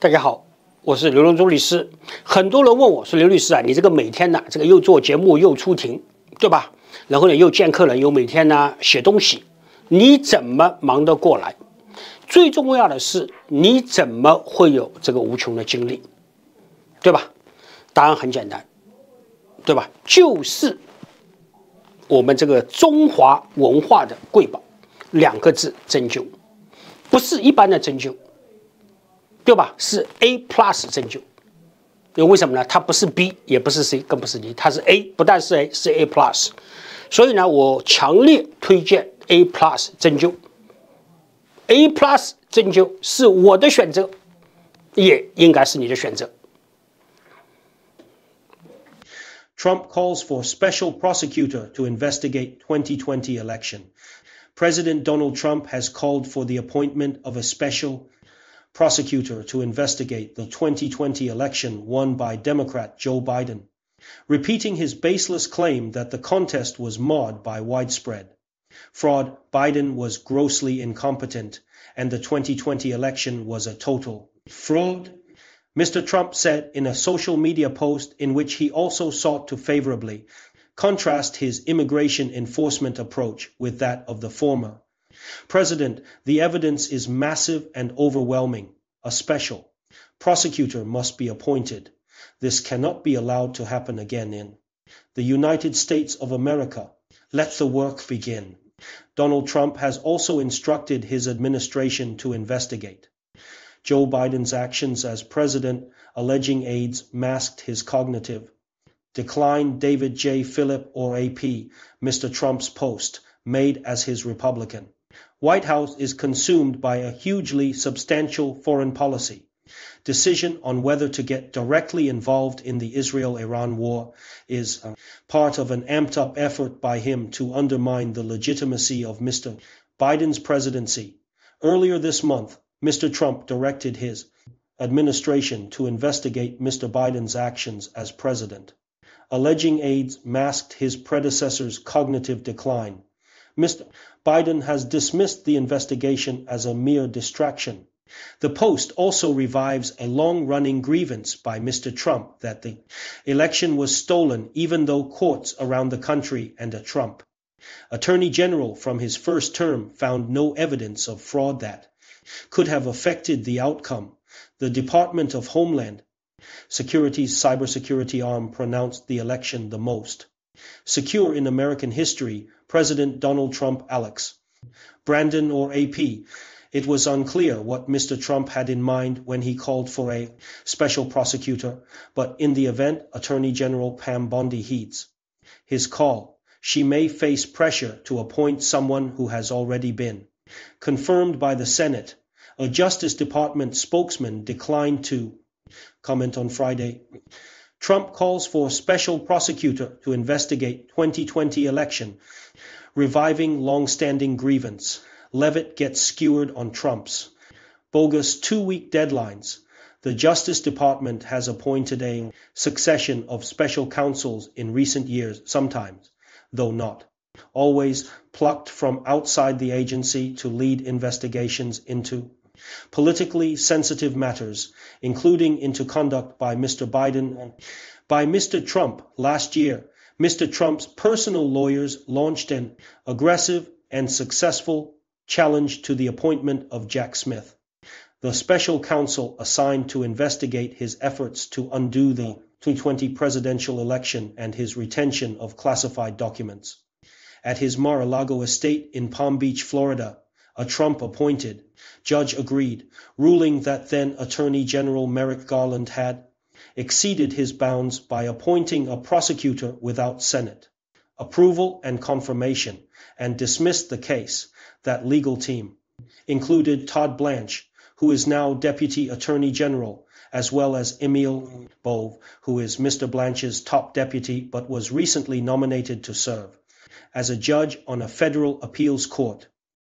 大家好，我是刘荣洲律师。很多人问我说：“刘律师啊，你这个每天呢，这个又做节目又出庭，对吧？然后呢又见客人，又每天呢写东西，你怎么忙得过来？最重要的是，你怎么会有这个无穷的精力，对吧？”答案很简单，对吧？就是我们这个中华文化的瑰宝，2个字：针灸，不是一般的针灸。对吧？是 A+ 针灸，因为为什么呢？它不是 B， 也不是 C， 更不是 D， 它是 A， 不但是 A， 是 A+。所以呢，我强烈推荐 A+ 针灸。A+ 针灸是我的选择，也应该是你的选择。Trump calls for special prosecutor to investigate 2020 election. President Donald Trump has called for the appointment of a special prosecutor to investigate the 2020 election won by Democrat Joe Biden, repeating his baseless claim that the contest was marred by widespread fraud. Biden was grossly incompetent, and the 2020 election was a total fraud, Mr. Trump said in a social media post in which he also sought to favorably contrast his immigration enforcement approach with that of the former president. The evidence is massive and overwhelming. A special prosecutor must be appointed. This cannot be allowed to happen again in the United States of America. Let the work begin. Donald Trump has also instructed his administration to investigate Joe Biden's actions as president, alleging aides masked his cognitive decline. David J. Phillip, or AP, Mr. Trump's post, made as his Republican White House is consumed by a hugely substantial foreign policy decision on whether to get directly involved in the Israel-Iran war is part of an amped-up effort by him to undermine the legitimacy of Mr. Biden's presidency. Earlier this month, Mr. Trump directed his administration to investigate Mr. Biden's actions as president, alleging aides masked his predecessor's cognitive decline. Mr. Biden has dismissed the investigation as a mere distraction. The Post also revives a long-running grievance by Mr. Trump that the election was stolen, even though courts around the country and a Trump Attorney General from his first term found no evidence of fraud that could have affected the outcome. The Department of Homeland Security's cybersecurity arm pronounced the election the most secure in American history. President Donald Trump, Alex Brandon, or AP. It was unclear what Mr. Trump had in mind when he called for a special prosecutor, but in the event, Attorney General Pam Bondi heeds his call. She may face pressure to appoint someone who has already been confirmed by the Senate. A Justice Department spokesman declined to comment on Friday. Trump calls for special prosecutor to investigate 2020 election, reviving long-standing grievance. Levitt gets skewered on Trump's bogus 2-week deadlines. The Justice Department has appointed a succession of special counsels in recent years, sometimes, though not always, plucked from outside the agency to lead investigations into politically sensitive matters, including into conduct by Mr. Biden and by Mr. Trump. Last year, Mr. Trump's personal lawyers launched an aggressive and successful challenge to the appointment of Jack Smith, the special counsel assigned to investigate his efforts to undo the 2020 presidential election and his retention of classified documents. At his Mar-a-Lago estate in Palm Beach, Florida, a Trump-appointed judge agreed, ruling that then Attorney General Merrick Garland had exceeded his bounds by appointing a prosecutor without Senate approval and confirmation, and dismissed the case. That legal team included Todd Blanche, who is now Deputy Attorney General, as well as Emil Bove, who is Mr. Blanche's top deputy but was recently nominated to serve as a judge on a federal appeals court.